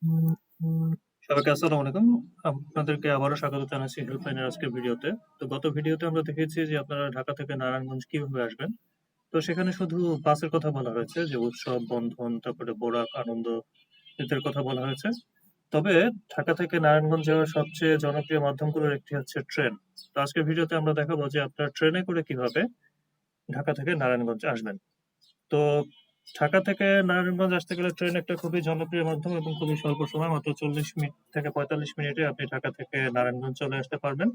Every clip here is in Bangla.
সবাইকে আসসালামু আলাইকুম। আপনাদেরকে আবারও স্বাগত জানাচ্ছি হেল্পলাইনের আজকের ভিডিওতে। তো গত ভিডিওতে আমরা দেখেছি যে আপনারা ঢাকা থেকে নারায়ণগঞ্জ কিভাবে আসবেন। তো সেখানে শুধু বাসের কথা বলা হয়েছে যে উৎসব, বন্ধন, তারপরে বোরাক, আনন্দ এদের কথা বলা হয়েছে। তবে ঢাকা থেকে নারায়ণগঞ্জ যাওয়ার সবচেয়ে জনপ্রিয় মাধ্যমগুলোর একটি হচ্ছে ট্রেন। তো আজকের ভিডিওতে আমরা দেখাবো যে আপনারা ট্রেনে করে কিভাবে ঢাকা থেকে নারায়ণগঞ্জ আসবেন। তো ঢাকা থেকে নারায়ণগঞ্জ আসতে গেলে ট্রেন একটা খুবই জনপ্রিয় মাধ্যম এবং খুবই স্বল্প সময়, মাত্র ৪০ মিনিট থেকে ৪৫ মিনিটে আপনি ঢাকা থেকে নারায়ণগঞ্জ চলে আসতে পারবেন।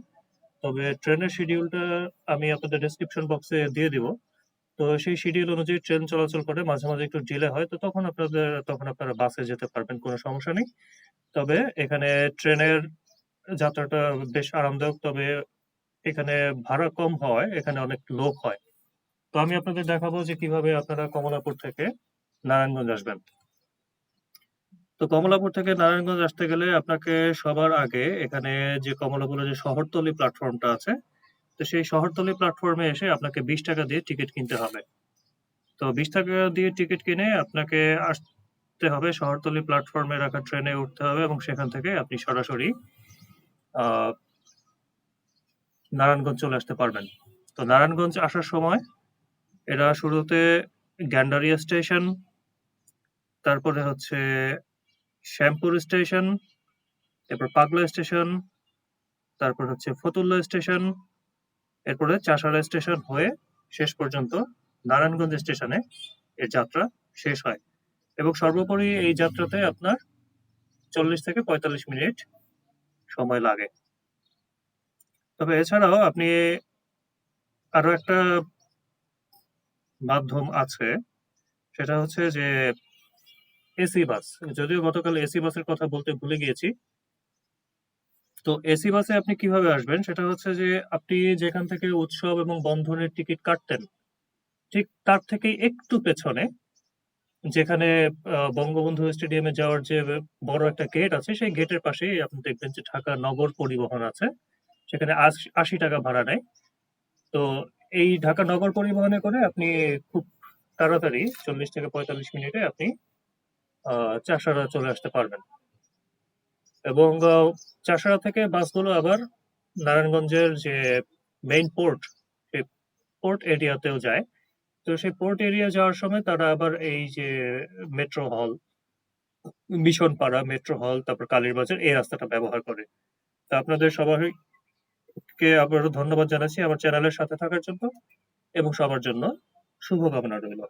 তবে ট্রেনের শিডিউলটা আমি আপনাদের ডেসক্রিপশন বক্সে দিয়ে দিব। তো সেই শিডিউল অনুযায়ী ট্রেন চলাচল করে, মাঝে মাঝে একটু ডিলে হয়, তো তখন আপনারা বাসে যেতে পারবেন, কোনো সমস্যা নেই। তবে এখানে ট্রেনের যাত্রাটা বেশ আরামদায়ক, তবে এখানে ভাড়া কম হওয়ায় এখানে অনেক লোক হয়। তো আমি আপনাদের দেখাবো যে কিভাবে আপনারা কমলাপুর থেকে নারায়ণগঞ্জ আসবেন। তো কমলাপুর থেকে নারায়ণগঞ্জ আসতে গেলে আপনাকে সবার আগে এখানে যে কমলাপুরের যে শহরতলি প্ল্যাটফর্মটা আছে, তো সেই শহরতলি প্ল্যাটফর্মে এসে আপনাকে 20 টাকা দিয়ে টিকিট কিনতে হবে। তো 20 টাকা দিয়ে টিকিট কিনে আপনাকে আসতে হবে শহরতলি প্ল্যাটফর্মে রাখা ট্রেনে উঠতে হবে এবং সেখান থেকে আপনি সরাসরি আহ নারায়ণগঞ্জ চলে আসতে পারবেন। তো নারায়ণগঞ্জ আসার সময় এরা শুরুতে গ্যান্ডারিয়া স্টেশন, তারপরে হচ্ছে শ্যামপুর স্টেশন, এরপর পাগলা স্টেশন, তারপর হচ্ছে ফতুল্লা স্টেশন, এরপরে চাষাঢ়া স্টেশন হয়ে শেষ পর্যন্ত নারায়ণগঞ্জ স্টেশনে এর যাত্রা শেষ হয়। এবং সর্বোপরি এই যাত্রাতে আপনার 40 থেকে 45 মিনিট সময় লাগে। তবে এছাড়াও আপনি আরো একটা মাধ্যম আছে, সেটা হচ্ছে যে এসি বাস। যদিও গতকাল এসি বাসের কথা বলতে ভুলে গিয়েছি। তো এসি বাসে আপনি কিভাবে আসবেন সেটা হচ্ছে যে আপনি যেখান থেকে উৎসব এবং বন্ধনের টিকিট কাটতেন, ঠিক তার থেকে একটু পেছনে, যেখানে বঙ্গবন্ধু স্টেডিয়ামে যাওয়ার যে বড় একটা গেট আছে, সেই গেটের পাশেই আপনি দেখবেন যে ঢাকা নগর পরিবহন আছে। সেখানে ৮০ টাকা ভাড়া নেয়। তো এই ঢাকা নগর পরিবহনে করে আপনি খুব তাড়াতাড়ি ৪০ থেকে ৪৫ মিনিটে আপনি চাষাঢ়া চলে আসতে পারবেন। এবং চাষাঢ়া থেকে বাসগুলো আবার নারায়ণগঞ্জের যে মেইন পোর্ট, সেই পোর্ট এরিয়াতেও যায়। তো সেই পোর্ট এরিয়া যাওয়ার সময় তারা আবার এই যে মেট্রো হল, মিশন পাড়া মেট্রো হল, তারপর কালীরবাজার, এই রাস্তাটা ব্যবহার করে। তো আপনাদের সবাইকে আবারও ধন্যবাদ জানাচ্ছি আমার চ্যানেলের সাথে থাকার জন্য, এবং সবার জন্য শুভকামনা রইল।